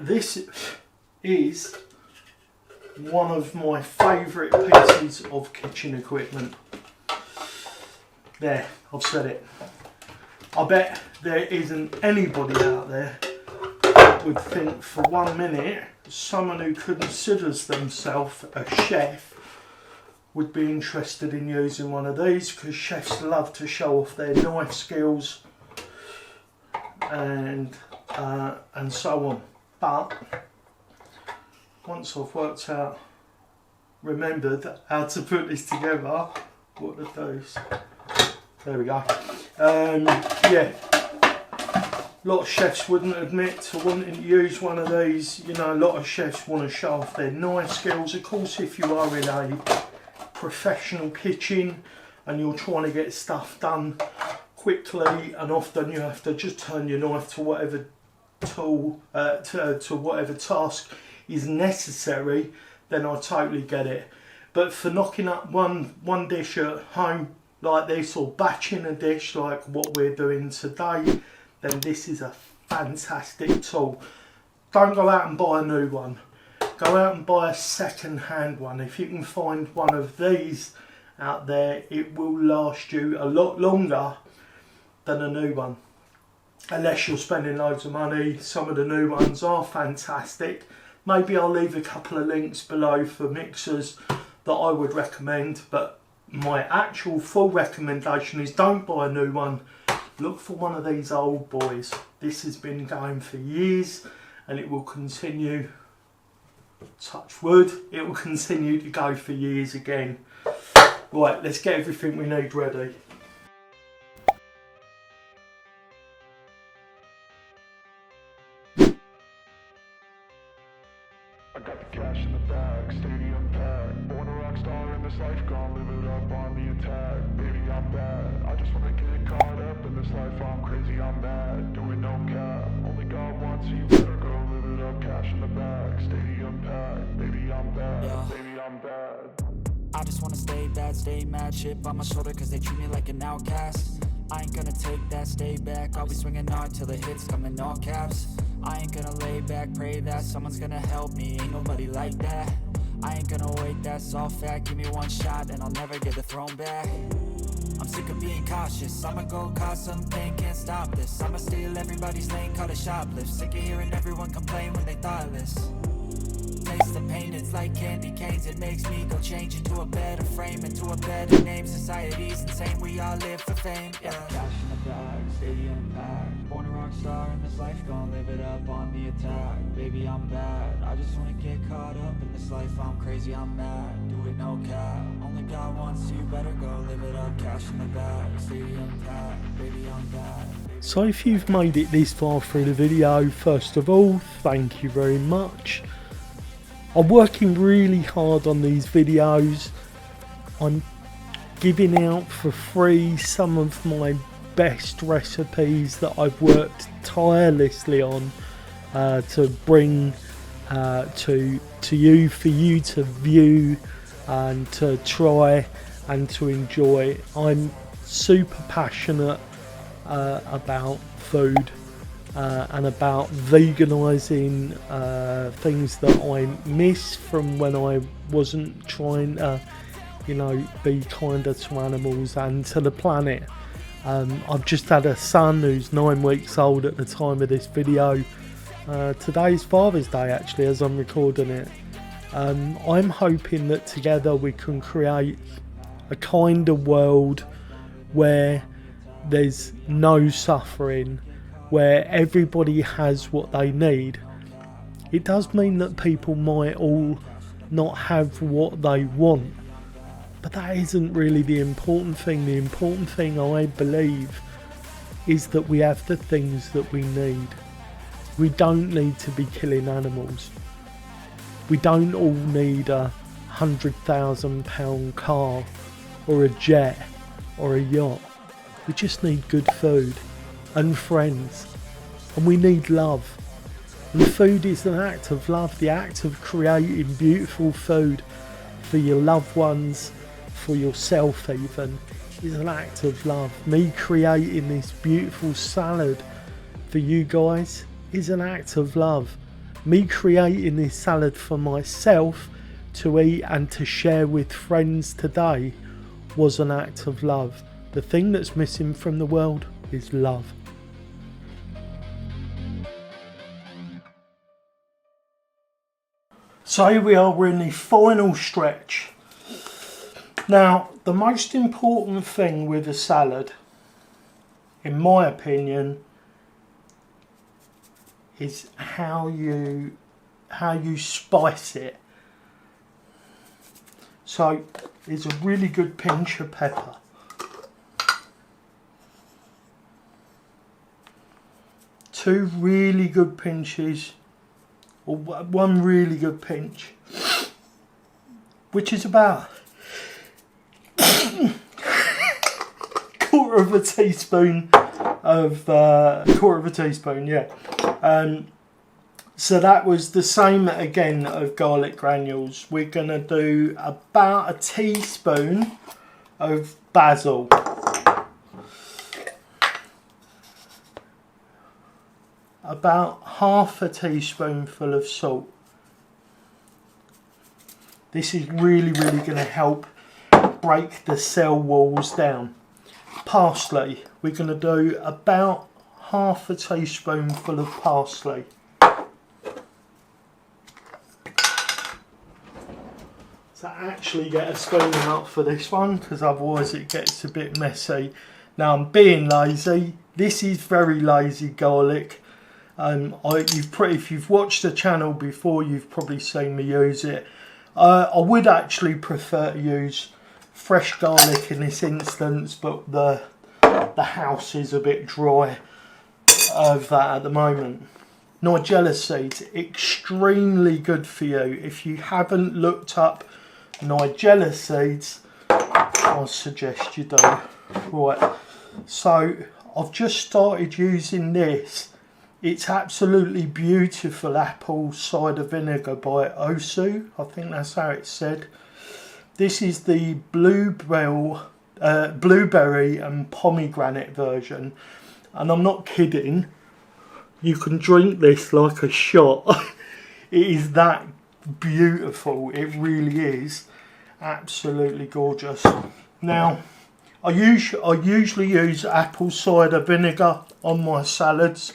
this is one of my favourite pieces of kitchen equipment. There, I've said it. I bet there isn't anybody out there that would think for 1 minute someone who considers themselves a chef would be interested in using one of these, because chefs love to show off their knife skills and so on. But once I've worked out, remembered how to put this together, what the deuce? There we go. Yeah, a lot of chefs wouldn't admit to wanting to use one of these. You know, a lot of chefs want to show off their knife skills. Of course, if you are in a professional kitchen and you're trying to get stuff done quickly, and often you have to just turn your knife to whatever tool, to whatever task is necessary, then I totally get it. But for knocking up one dish at home like this, or batching a dish like what we're doing today, then this is a fantastic tool. Don't go out and buy a new one. Go out and buy a second-hand one. If you can find one of these out there, it will last you a lot longer than a new one. Unless you're spending loads of money. Some of the new ones are fantastic. Maybe I'll leave a couple of links below for mixers that I would recommend, but my actual full recommendation is don't buy a new one. Look for one of these old boys. This has been going for years and it will continue, touch wood, it will continue to go for years again. Right, let's get everything we need ready. I got the cash in the bag, stadium packed. Born a rock star in this life, gonna live it up on the attack. Baby, I'm bad. I just wanna get caught up in this life. I'm crazy, I'm mad. Doing no cap. Only God wants you, better go live it up. Cash in the bag, stadium packed. Baby, I'm bad. Yeah. Baby, I'm bad. I just wanna stay bad, stay mad. Chip on my shoulder cause they treat me like an outcast. I ain't gonna take that, stay back. I'll be swinging hard till the hits come in all caps. I ain't gonna lay back, pray that someone's gonna help me, ain't nobody like that. I ain't gonna wait, that's all fact. Give me one shot and I'll never get the throne back. I'm sick of being cautious, I'ma go cause something, can't stop this. I'ma steal everybody's lane, call it shoplift. Sick of hearing everyone complain when they thoughtless. Taste the pain, it's like candy canes. It makes me go change into a better frame, into a better name. Society's insane, we all live for fame, yeah. Cash in the bag, stadium packed. Born a rock star in this life, gonna live it up on the attack. Baby, I'm bad, I just wanna get caught up in this life. I'm crazy, I'm mad, do it no cap. Only God wants you, better go live it up. Cash in the bag, stadium packed. Baby, I'm bad. So if you've made it this far through the video, first of all, thank you very much. I'm working really hard on these videos. I'm giving out for free some of my best recipes that I've worked tirelessly on to bring to you, for you to view and to try and to enjoy. I'm super passionate about food and about veganising things that I miss from when I wasn't trying to, you know, be kinder to animals and to the planet. I've just had a son who's 9 weeks old at the time of this video. Today's Father's Day actually, as I'm recording it. I'm hoping that together we can create a kinder world where there's no suffering, where everybody has what they need. It does mean that people might all not have what they want, but that isn't really the important thing. The important thing, I believe, is that we have the things that we need. We don't need to be killing animals. We don't all need a £100,000 car or a jet or a yacht. We just need good food and friends, and we need love. And food is an act of love. The act of creating beautiful food for your loved ones, for yourself even, is an act of love. Me creating this beautiful salad for you guys is an act of love. Me creating this salad for myself to eat and to share with friends today was an act of love. The thing that's missing from the world is love. So here we are, we're in the final stretch. Now, the most important thing with a salad, in my opinion, is how you spice it. So there's a really good pinch of pepper. Two really good pinches, or one really good pinch, which is about quarter of a teaspoon, yeah. So that was the same again of garlic granules. We're gonna do about a teaspoon of basil. About half a teaspoonful of salt. This is really going to help break the cell walls down. Parsley. We're going to do about half a teaspoonful of parsley. So actually get a spoon out for this one, because otherwise it gets a bit messy. Now I'm being lazy. This is very lazy garlic. If you've watched the channel before, you've probably seen me use it. I would actually prefer to use fresh garlic in this instance, but the house is a bit dry of that at the moment. Nigella seeds, extremely good for you. If you haven't looked up Nigella seeds, I suggest you do. Right, so I've just started using this. It's absolutely beautiful apple cider vinegar by Osu. I think that's how it's said. This is the blueberry and pomegranate version. And I'm not kidding. You can drink this like a shot. It is that beautiful. It really is. Absolutely gorgeous. Now, I usually use apple cider vinegar on my salads.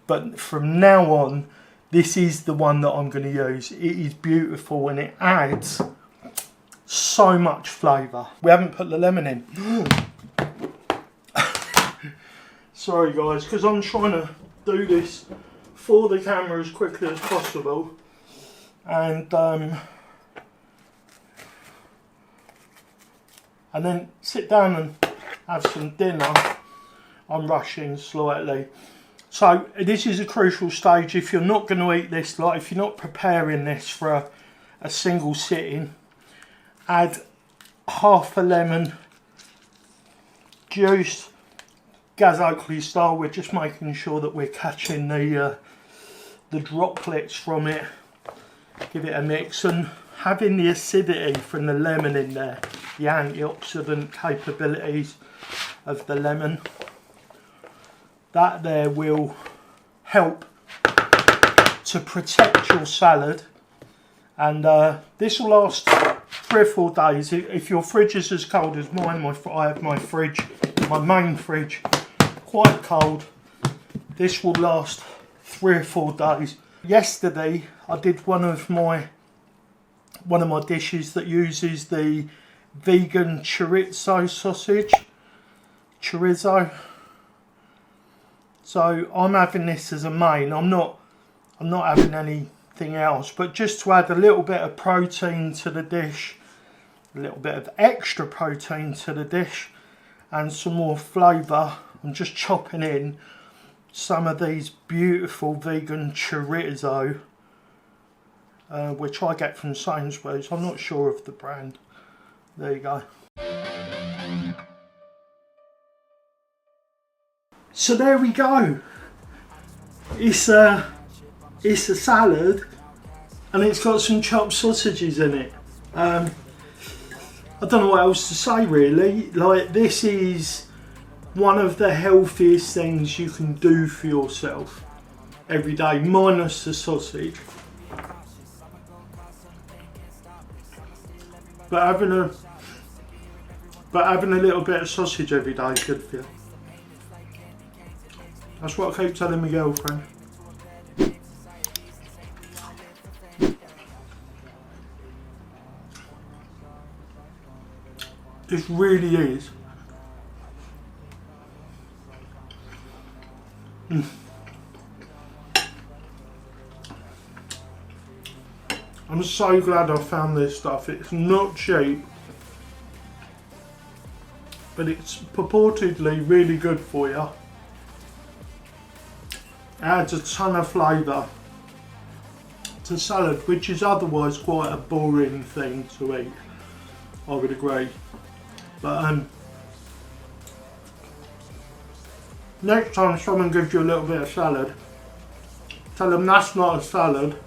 But from now on, this is the one that I'm going to use. It is beautiful and it adds so much flavour. We haven't put the lemon in. Sorry guys, because I'm trying to do this for the camera as quickly as possible. And then sit down and have some dinner. I'm rushing slightly. So this is a crucial stage. If you're not going to eat this, like if you're not preparing this for a single sitting, add half a lemon juice, Gaz Oakley style. We're just making sure that we're catching the droplets from it. Give it a mix, and having the acidity from the lemon in there, the antioxidant capabilities of the lemon, that there will help to protect your salad. And this will last 3 or 4 days. If your fridge is as cold as mine, I have my fridge, my main fridge, quite cold. This will last 3 or 4 days. Yesterday I did one of my dishes that uses the vegan chorizo sausage. Chorizo. So I'm having this as a main. I'm not having anything else, but just to add a little bit of protein to the dish, a little bit of extra protein to the dish, and some more flavour, I'm just chopping in some of these beautiful vegan chorizo, which I get from Sainsbury's. I'm not sure of the brand. There you go. So there we go. It's a salad, and it's got some chopped sausages in it. I don't know what else to say really. Like, this is one of the healthiest things you can do for yourself. every day, minus the sausage. But having a little bit of sausage every day is good for you. That's what I keep telling my girlfriend. This really is. I'm so glad I found this stuff. It's not cheap, but it's purportedly really good for you. Adds a ton of flavour to salad, which is otherwise quite a boring thing to eat, I would agree. But next time someone gives you a little bit of salad, tell them that's not a salad,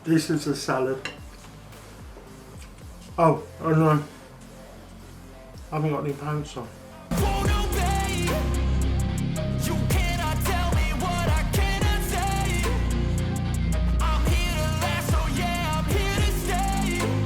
this is a salad. Oh, and I haven't got any pants on.